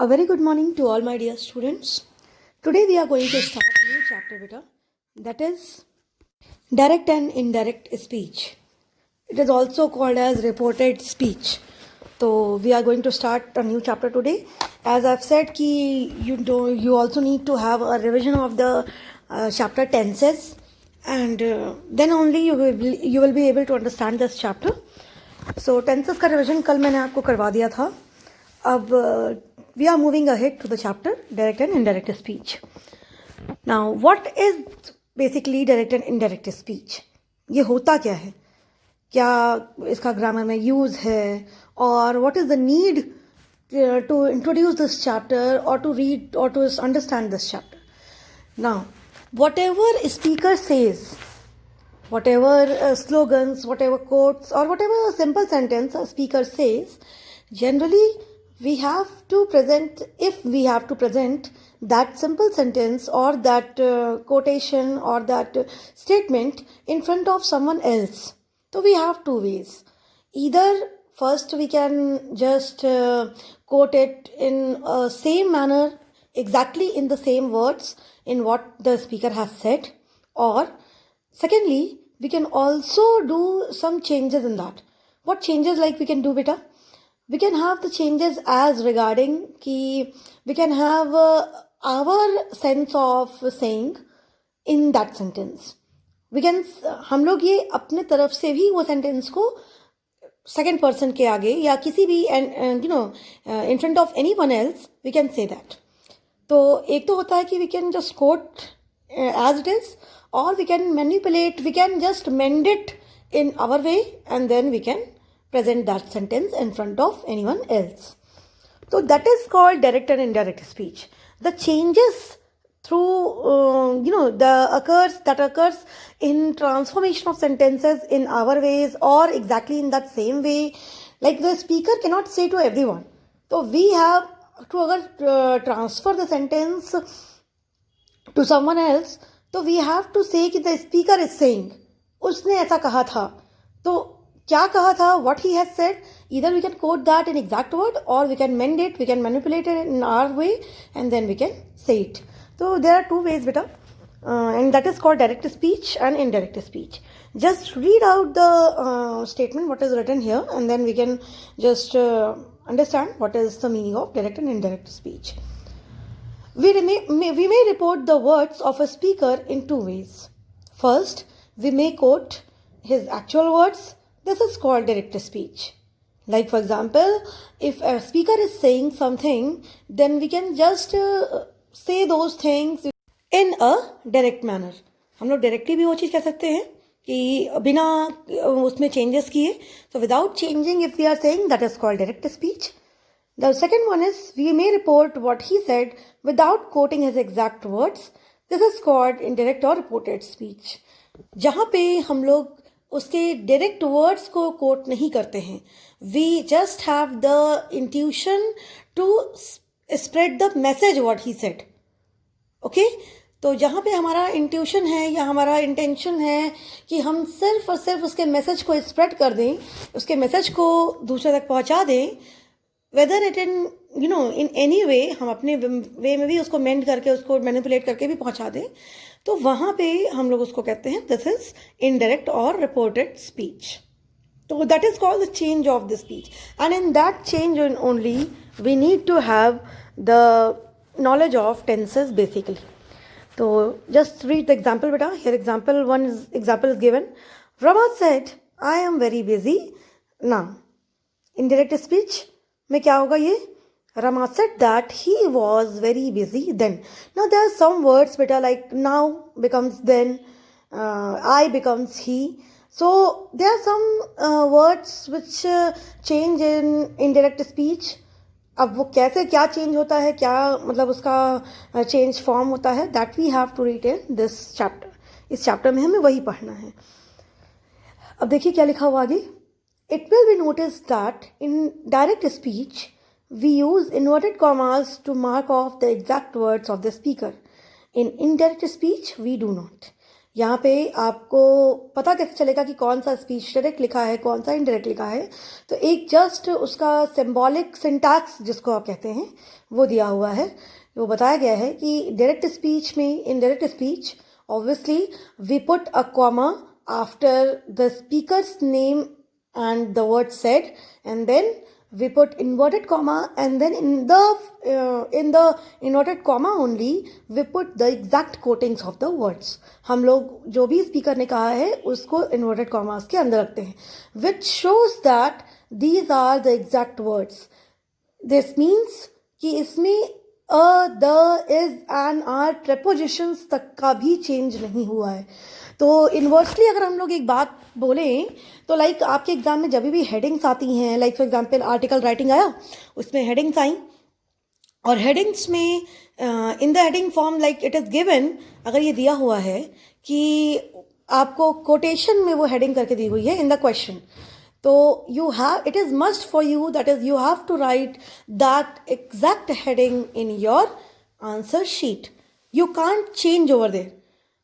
A very good morning to all my dear students. Today we are going to start a new chapter, beta, that is direct and indirect speech. It is also called as reported speech. So we are going to start a new chapter today. As I've said, you also need to have a revision of the chapter tenses, and then only you will be able to understand this chapter. So tenses का revision कल मैंने आपको करवा दिया था. अब we are moving ahead to the chapter direct and indirect speech. Now, what is basically direct and indirect speech? ये होता क्या है? क्या इसका ग्रामर में यूज है? और what is the need to introduce this chapter or to read or to understand this chapter? Now, whatever speaker says, whatever slogans, whatever quotes, or whatever simple sentence a speaker says, generally we have to present, if we have to present that simple sentence or that quotation or that statement in front of someone else. So we have two ways. Either first we can just quote it in a same manner, exactly in the same words in what the speaker has said, or secondly, we can also do some changes in that. What changes like we can do, beta? We can have the changes as regarding कि we can have our sense of saying in that sentence. We can हम लोग ये अपने तरफ से भी वो sentence को second person के आगे या किसी भी in front of anyone else we can say that. तो एक तो होता है कि we can just quote as it is, or we can manipulate, we can just mend it in our way, and then we can present that sentence in front of anyone else. So that is called direct and indirect speech. The changes through that occurs in transformation of sentences in our ways or exactly in that same way. Like the speaker cannot say to everyone. So we have to transfer the sentence to someone else. तो we have to say कि the speaker is saying, उसने ऐसा कहा था. तो क्या कहा था, what he has said, either we can quote that in exact word or we can mend it, we can manipulate it in our way, and then we can say it. So there are two ways, beta, and that is called direct speech and indirect speech. Just read out the statement what is written here, and then we can just understand what is the meaning of direct and indirect speech. We may report the words of a speaker in two ways. First, we may quote his actual words. This is called direct speech. Like for example, if a speaker is saying something, then we can just say those things in a direct manner. हम लोग directly भी वो चीज़ कह सकते हैं कि बिना उसमें changes किए. So without changing, if we are saying, that is called direct speech. The second one is we may report what he said without quoting his exact words. This is called indirect or reported speech. जहाँ पे हम लोग उसके direct words को coat नहीं करते हैं, we just have the intuition to spread the message what he said. Okay, तो जहाँ पे हमारा इंट्यूशन है या हमारा इंटेंशन है कि हम सिर्फ और सिर्फ उसके मैसेज को स्प्रेड कर दें, उसके मैसेज को दूसरे तक पहुँचा दें, whether it in in any way, हम अपने वे में भी उसको मेंड करके उसको मैनिपुलेट करके भी पहुँचा दें, तो वहाँ पे हम लोग उसको कहते हैं दिस इज इनडायरेक्ट और रिपोर्टेड स्पीच. तो that is called the change of the speech, and in that change only we need to have the knowledge of tenses basically. तो जस्ट रीड द एग्जाम्पल बेटा. Here example is given. Rama said, I am very busy now. Indirect speech में क्या होगा ये? Rama said that he was very busy then. Now there are some words beta like now becomes then, I becomes he. So there are some words which change in indirect speech. अब वो कैसे क्या change होता है, क्या मतलब उसका change form होता है, that we have to read in this chapter. इस चैप्टर में हमें वही पढ़ना है. अब देखिए क्या लिखा हुआ आगे. It will be noticed that in direct speech, we use inverted commas to mark off the exact words of the speaker. In indirect speech, we do not. यहाँ पे आपको पता कैसे चलेगा कि कौन सा स्पीच डायरेक्ट लिखा है, कौन सा इनडायरेक्ट लिखा है? तो एक जस्ट उसका सिंबॉलिक सिंटैक्स जिसको आप कहते हैं वो दिया हुआ है। वो बताया गया है कि डायरेक्ट स्पीच में, in direct speech obviously we put a comma after the speaker's name and the word said, and then we put inverted comma, and then in the inverted comma only we put the exact quotings of the words. हम लोग जो भी speaker ने कहा है उसको inverted commas के अंदर रखते हैं, which shows that these are the exact words. This means कि इसमें the, is, and, are prepositions तक का भी चेंज नहीं हुआ है। तो इन्वर्सली अगर हम लोग एक बात बोलें तो लाइक आपके एग्जाम में जब भी हेडिंग्स आती हैं, like for example article writing आया, उसमें हेडिंग्स आई और हेडिंग्स में in the heading form like it is given, अगर ये दिया हुआ है कि आपको कोटेशन में वो हेडिंग करके दी हुई है इन द क्वेश्चन, तो you have, it is must for you, that is you have to write that exact heading in your answer sheet. You can't change over there.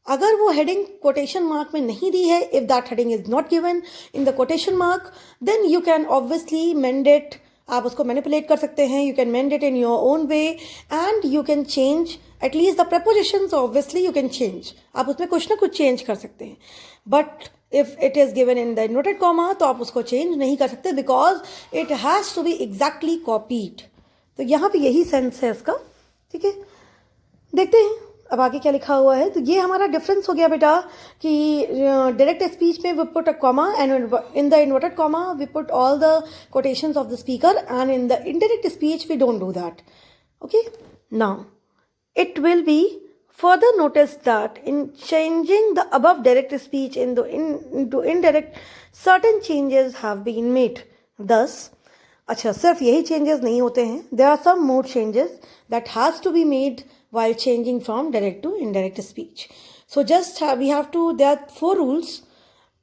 अगर वो हेडिंग कोटेशन मार्क में नहीं दी है, if that heading is not given in the quotation mark, then you can obviously mend it. आप उसको manipulate कर सकते हैं, you can mend it in your own way and you can change at least the prepositions. Obviously you can change, आप उसमें कुछ ना कुछ चेंज कर सकते हैं, but if it is given in the inverted comma तो आप उसको चेंज नहीं कर सकते because it has to be exactly copied. तो यहाँ पे यही सेंस है इसका, ठीक है। देखते हैं अब आगे क्या लिखा हुआ है। तो ये हमारा डिफरेंस हो गया बेटा कि डायरेक्ट स्पीच में we put a comma and in the inverted comma we put all the quotations of the speaker, and in the indirect speech we don't do that. Okay, now it will be further noticed that in changing the above direct speech into indirect, certain changes have been made. Thus, अच्छा सिर्फ यही changes नहीं होते हैं, there are some more changes that has to be made while changing from direct to indirect speech. So just we have to, there are 4 rules,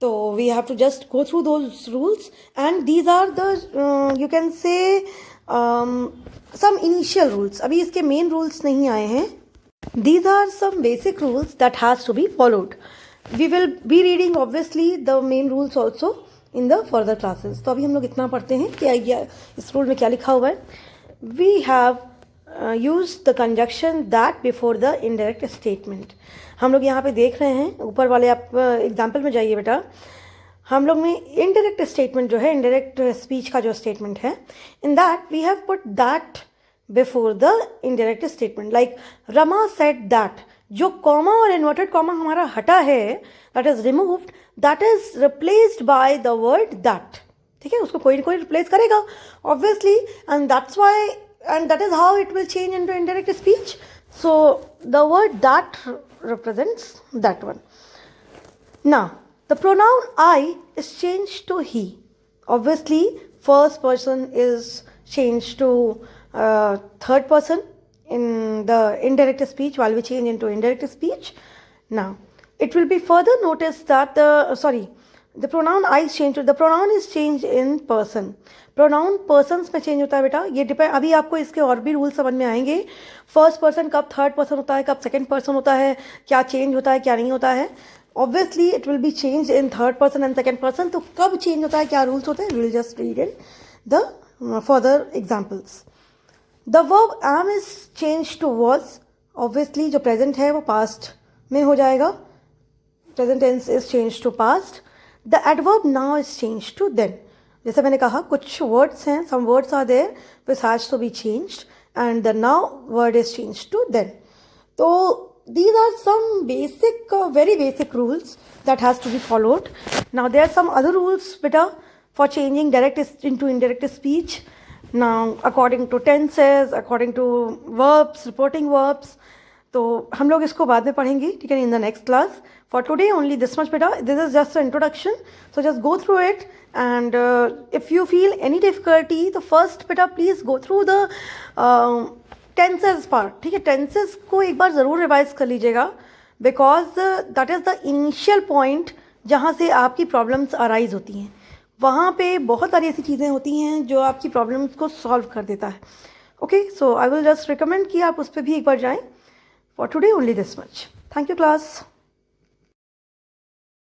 so we have to just go through those rules, and these are the you can say some initial rules. अभी इसके main rules नहीं आए हैं. These are some basic rules that has to be followed. We will be reading obviously the main rules also in the further classes. तो अभी हम लोग इतना पढ़ते हैं कि इस रूल में क्या लिखा हुआ है. We have used the conjunction that before the indirect statement. हम लोग यहाँ पे देख रहे हैं, ऊपर वाले आप एग्जाम्पल में जाइए बेटा, हम लोग में इनडायरेक्ट स्टेटमेंट जो है, इनडायरेक्ट स्पीच का जो स्टेटमेंट है, in that we have put that before the indirect statement. Like Rama said that, जो कॉमा और इन्वर्टेड कॉमा हमारा हटा है, that is removed, that is replaced by the word that. ठीक है, उसको कोई ना कोई रिप्लेस करेगा obviously, and that's why, and that is how it will change into indirect speech. So the word that represents that one. Now the pronoun I is changed to he. Obviously first person is changed to third person in the indirect speech while we change into indirect speech. Now it will be further noticed that the pronoun I is changed to, the pronoun is changed in person. Pronoun persons में change होता है बेटा, ये depend, अभी आपको इसके और भी रूल समझ में आएंगे. फर्स्ट पर्सन कब थर्ड पर्सन होता है, कब सेकंड पर्सन होता है, क्या चेंज होता है क्या नहीं होता है. Obviously it will be change in third person and second person. तो कब चेंज होता है, क्या रूल्स होते हैं, will just read in the further examples. The verb am is change to was. Obviously जो प्रेजेंट है वो पास्ट में हो जाएगा, present tense is change to past. The adverb now is change to then. जैसे मैंने कहा कुछ वर्ड्स हैं, some words are there which has to be changed and the now word is changed to then. तो these are some basic very basic rules that has to be followed. Now there are some other rules beta for changing direct into indirect speech. Now according to tenses, according to verbs, reporting verbs, तो हम लोग इसको बाद में पढ़ेंगे, ठीक है, in the next class. For today only this much बेटा, this is just introduction, so just go through it, and if you feel any difficulty तो फर्स्ट बेटा please go through the tenses part. ठीक है, tenses को एक बार ज़रूर revise कर लीजिएगा, because that is the initial point जहाँ से आपकी प्रॉब्लम्स अराइज होती हैं. वहाँ पे बहुत सारी ऐसी चीज़ें होती हैं जो आपकी प्रॉब्लम्स को सॉल्व कर देता है. Okay, so I will just recommend कि आप उस पर भी एक बार जाएँ. For today only this much. Thank you class.